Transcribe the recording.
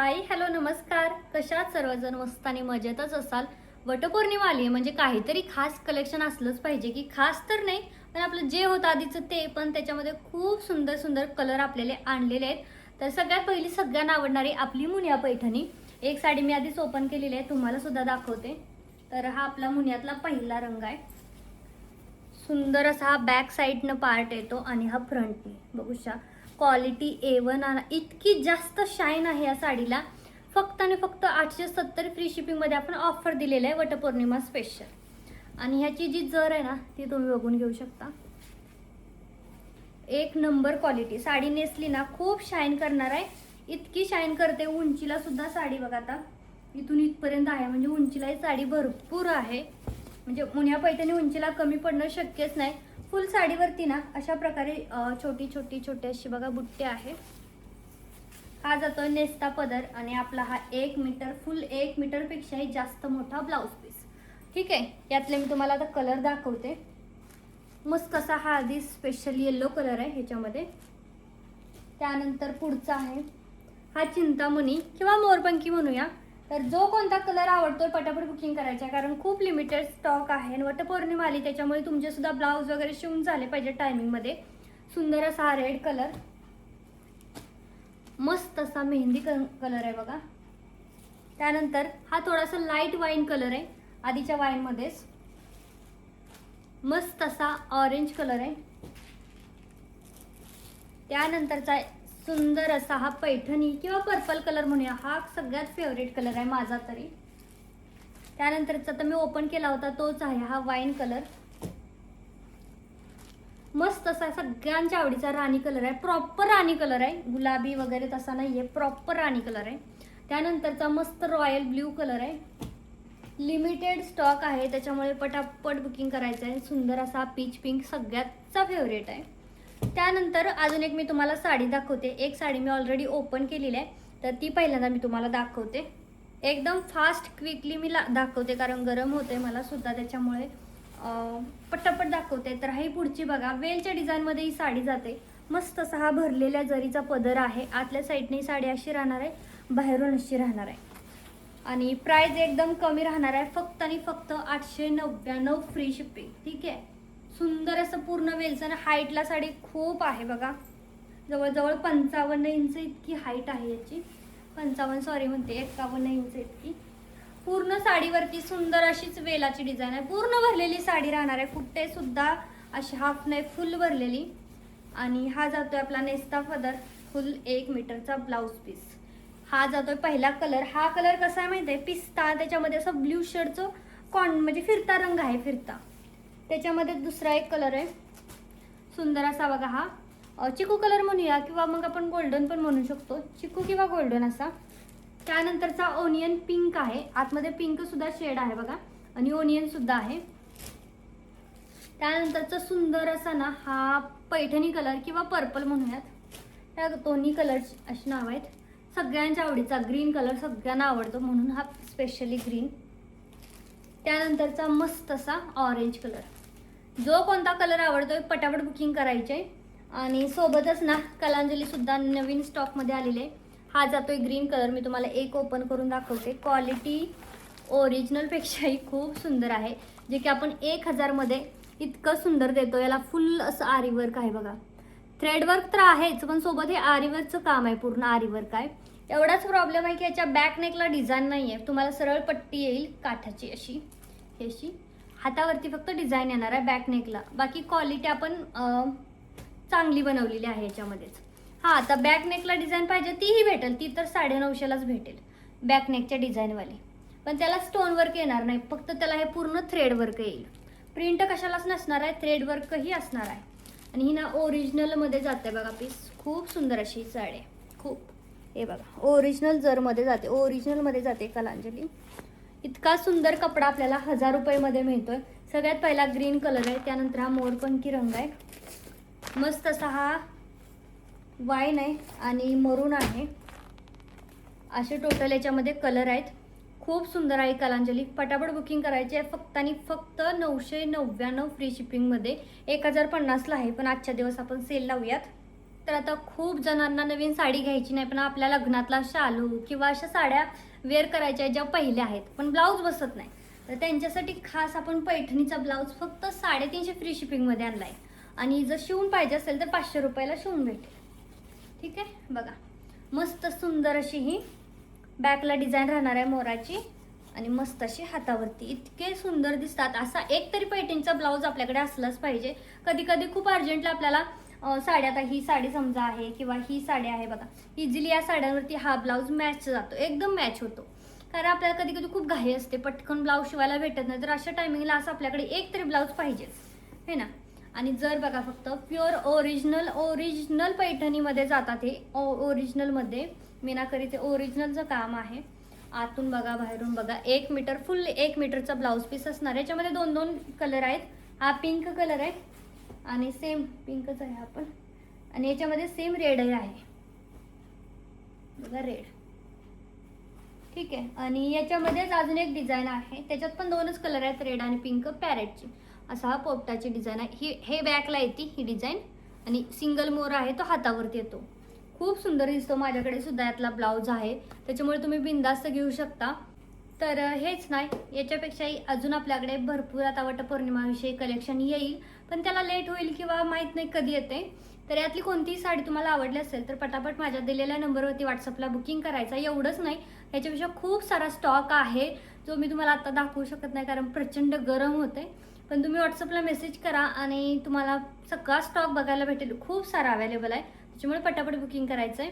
Hi hello नमस्कार. कशात सर्वजण मस्त आणि मजेतच असाल. वटपौर्णिमा आली म्हणजे काहीतरी खास कलेक्शन असलंच पाहिजे की खास तर नाही पण आपलं जे होतं आधीचं ते पण त्याच्यामध्ये खूप सुंदर सुंदर कलर आपल्याला आणलेले आहेत. तर सगळ्यात पहिली सगळ्यांना आवडणारी आपली मुनिया पैठणी. एक साडी मी आधीच ओपन केलेली आहे, तुम्हाला सुद्धा दाखवते. तर हा आपला मुनियातला पहिला रंग आहे. सुंदर असा हा बॅक साईडनं पार्ट येतो आणि हा फ्रंटने बघू शकता. क्वालिटी A1 इतकी जास्त शाईन आहे या साडीला. फक्त आणि फक्त 870 फ्री शिपिंगमध्ये आपण ऑफर दिलेलं आहे वटपौर्णिमा स्पेशल. आणि ह्याची जी जर आहे ना ती तुम्ही बघून घेऊ शकता. एक नंबर क्वालिटी. साडी नेसली ना खूप शाईन करणार आहे. इतकी शाईन करते. उंचीला सुद्धा साडी बघा आता इथून इथपर्यंत आहे म्हणजे उंचीला ही साडी भरपूर आहे. म्हणजे मुनिया पैठणी उंचीला कमी पडणं शक्यच नाही. फुल साडीवरती ना अशा प्रकारे छोटी छोटी छोटी अशी बघा बुट्टे आहे. हा जातोय नेस्ता पदर आणि आपला हा 1 मीटर फुल 1 मीटर पेक्षाही जास्त मोठा ब्लाउज पीस. ठीक आहे. यातले मी तुम्हाला आता कलर दाखवते. मस्त कसा हा आधी स्पेशल येलो कलर आहे ह्याच्यामध्ये. त्यानंतर पुढचा आहे हा चिंतामणी किंवा मोरपंखी म्हणूया. तर जो कोणता कलर आवडतोय पटापट बुकिंग करायचा कारण खूप लिमिटेड स्टॉक आहे. वटपौर्णिमा आली त्याच्यामुळे तुमचे सुद्धा ब्लाउज वगैरे शिवून झाले पाहिजे टायमिंगमध्ये. सुंदर असा हा रेड कलर. मस्त असा मेहंदी कलर आहे बघा. त्यानंतर हा थोडासा लाईट वाईन कलर आहे आधीच्या वाईनमध्येच. मस्त असा ऑरेंज कलर आहे. त्यानंतरचा सुंदर असा हा पैठणी किंवा पर्पल कलर म्हणूया. हा सगळ्यात फेवरेट कलर आहे माझा तरी. त्यानंतरचा तर मी ओपन केला होता तोच आहे हा वाईन कलर. मस्त असा सगळ्यांच्या आवडीचा राणी कलर आहे. प्रॉपर राणी कलर आहे, गुलाबी वगैरे तसा नाहीये, प्रॉपर राणी कलर आहे. त्यानंतरचा मस्त रॉयल ब्ल्यू कलर आहे. लिमिटेड स्टॉक आहे त्याच्यामुळे पटापट बुकिंग करायचं आहे. सुंदर असा पीच पिंक सगळ्याचा फेवरेट आहे. त्यानंतर अजून एक मी तुम्हाला साडी दाखवते. एक साडी मी ऑलरेडी ओपन केलेली आहे तर ती पहिल्यांदा मी तुम्हाला दाखवते. एकदम फास्ट क्विकली मी दाखवते कारण गरम होते मला सुद्धा त्याच्यामुळे पटापट दाखवते. तर ही पुढची बघा वेलच्या डिझाईनमध्ये ही साडी जाते. मस्त असा हा भरलेल्या जरीचा पदर आहे. आतल्या साईडने ही साडी अशी राहणार आहे, बाहेरून अशी राहणार आहे. आणि प्राइस एकदम कमी राहणार आहे. फक्त आणि फक्त 899 फ्री शिपिंग. ठीक आहे. सुंदर असं पूर्ण वेलचं हाईटला साडी खूप आहे बघा. जवळजवळ 55 इंच इतकी हाईट आहे याची. 55 सॉरी म्हणते 51 इंच इतकी. पूर्ण साडीवरती सुंदर अशीच वेलाची डिझाईन आहे. पूर्ण भरलेली साडी राहणार आहे. कुठे सुद्धा अशी हाफ नाही, फुल भरलेली. आणि हा जातोय आपला नेस्ता पदर फुल 1 मीटरचा ब्लाउज पीस. हा जातोय पहिला कलर. हा कलर कसा आहे माहिती आहे, पिस्ता. त्याच्यामध्ये असं ब्ल्यू शेडचं म्हणजे फिरता रंग आहे, फिरता. त्याच्यामध्ये दुसरा एक कलर आहे सुंदर असा बघा. हा चिकू कलर म्हणूया किंवा मग आपण गोल्डन पण म्हणू शकतो, चिकू किंवा गोल्डन असा. त्यानंतरचा ओनियन पिंक आहे. आतमध्ये पिंक सुद्धा शेड आहे बघा आणि ओनियन सुद्धा आहे. त्यानंतरचा सुंदर असा ना हा पैठणी कलर किंवा पर्पल म्हणूयात. त्या दोन्ही कलर अशी नाव आहेत. सगळ्यांच्या आवडीचा ग्रीन कलर सगळ्यांना आवडतो म्हणून हा स्पेशली ग्रीन. त्यानंतरचा मस्त असा ऑरेंज कलर. जो कोणता कलर आवडतोय पटापट बुकिंग करायचे. आणि सोबतच ना कलांजली सुद्धा नवीन स्टॉकमध्ये आलेले आहे. हा जातोय ग्रीन कलर. मी तुम्हाला एक ओपन करून दाखवते. क्वालिटी ओरिजिनलपेक्षाही खूप सुंदर आहे. जे की आपण 1000 मध्ये इतकं सुंदर देतो. याला फुल असं आरी वर्क आहे बघा. थ्रेड वर्क तर आहेच पण सोबत हे आरी वर्कचं काम आहे, पूर्ण आरी वर्क आहे. एवढाच प्रॉब्लेम आहे की याच्या बॅक नेकला डिझाईन नाही आहे. तुम्हाला सरळ पट्टी येईल काठाची अशी, हे अशी. हातावरती फक्त डिझाईन येणार आहे बॅक नेकला. बाकी क्वालिटी आपण चांगली बनवलेली आहे याच्यामध्येच. हा आता बॅक नेकला डिझाईन पाहिजे तीही भेटेल. ती तर 950लाच भेटेल बॅक नेकच्या डिझाईनवाली. पण त्याला स्टोन वर्क येणार नाही, फक्त त्याला हे पूर्ण थ्रेड वर्क येईल. प्रिंट कशालाच नसणार आहे, थ्रेड वर्कही असणार आहे. आणि ही ना ओरिजिनलमध्ये जाते बघा पीस. खूप सुंदर अशी साडी आहे खूप. हे बघा ओरिजिनल जरमध्ये जाते, ओरिजिनलमध्ये जाते कलांजली. इतका सुंदर कपडा आपल्याला 1000 रुपयेमध्ये मिळतोय. सगळ्यात पहिला ग्रीन कलर आहे. त्यानंतर हा मोरपंखी रंग आहे. मस्त असा हा वाईन आहे आणि मरून आहे. असे टोटल याच्यामध्ये कलर आहेत. खूप सुंदर आहे कलांजली. पटापट बुकिंग करायची आहे. फक्त आणि फक्त 999 फ्री शिपिंगमध्ये. 1050ला आहे पण आजच्या दिवस आपण सेल लावूयात. तर आता खूप जणांना नवीन साडी घ्यायची नाही, पण आपल्या लग्नातला शालू किंवा अशा साड्या वेअर करायच्या ज्या पहिल्या आहेत पण ब्लाऊज बसत नाही, तर त्यांच्यासाठी खास आपण पैठणीचा ब्लाऊज फक्त 350 फ्री शिपिंगमध्ये आणला आहे. आणि जर शिवून पाहिजे असेल तर 500 रुपयाला शिवून भेटेल. ठीक आहे, बघा मस्त सुंदर अशी ही बॅकला डिझाईन राहणार आहे मोराची आणि मस्त अशी हातावरती इतके सुंदर दिसतात. असा एक तरी पैठणीचा ब्लाऊज आपल्याकडे असलाच पाहिजे. कधी कधी खूप अर्जंटला आपल्याला साडी, आता ही साडी समजा आहे किंवा ही साडी आहे बघा, इझिली या साड्यांवरती हा ब्लाऊज मॅच जातो, एकदम मॅच होतो. कारण आपल्याला कधी कधी खूप घाई असते, पटकन ब्लाऊज शिवायला भेटत नाही, तर अशा टायमिंगला असं आपल्याकडे एक तरी ब्लाऊज पाहिजेच है ना. आणि जर बघा फक्त प्युअर ओरिजिनल पैठणीमध्ये जातात हे, ओरिजिनलमध्ये मीनाकरीचे ओरिजिनलचं काम आहे. आतून बघा बाहेरून बघा, 1 मीटर फुल 1 मीटरचा ब्लाऊज पीस असणार. याच्यामध्ये 2 कलर आहेत. हा पिंक कलर आहे आणि सेम पिंकच आहे हा पण, आणि याच्यामध्ये सेम रेडही आहे बघा, रेड. ठीक आहे, आणि याच्यामध्येच अजून एक डिझाईन आहे, त्याच्यात पण 2च कलर आहेत, रेड आणि पिंक, पॅरेटची. असा हा पोपटाची डिझाईन आहे. हे बॅकला येते ही डिझाईन, आणि सिंगल मोर आहे तो हातावरती येतो. खूप सुंदर दिसतो. माझ्याकडे सुद्धा यातला ब्लाऊज आहे, त्याच्यामुळे तुम्ही बिंदास्त घेऊ शकता. तर हेच नाही, याच्यापेक्षाही अजून आपल्याकडे भरपूर आता वटपौर्णिमाविषयी कलेक्शन येईल, पण त्याला लेट होईल किंवा माहीत नाही कधी येते. तर यातली कोणतीही साडी तुम्हाला आवडली असेल तर पटापट माझ्या दिलेल्या नंबरवरती व्हॉट्सअपला बुकिंग करायचं. एवढंच नाही, याच्यापेक्षा खूप सारा स्टॉक आहे जो मी तुम्हाला आता दाखवू शकत नाही कारण प्रचंड गरम होते. पण तुम्ही व्हॉट्सअपला मेसेज करा आणि तुम्हाला सगळा स्टॉक बघायला भेटेल. खूप सारा अवेलेबल आहे, त्याच्यामुळे पटापट बुकिंग करायचं आहे.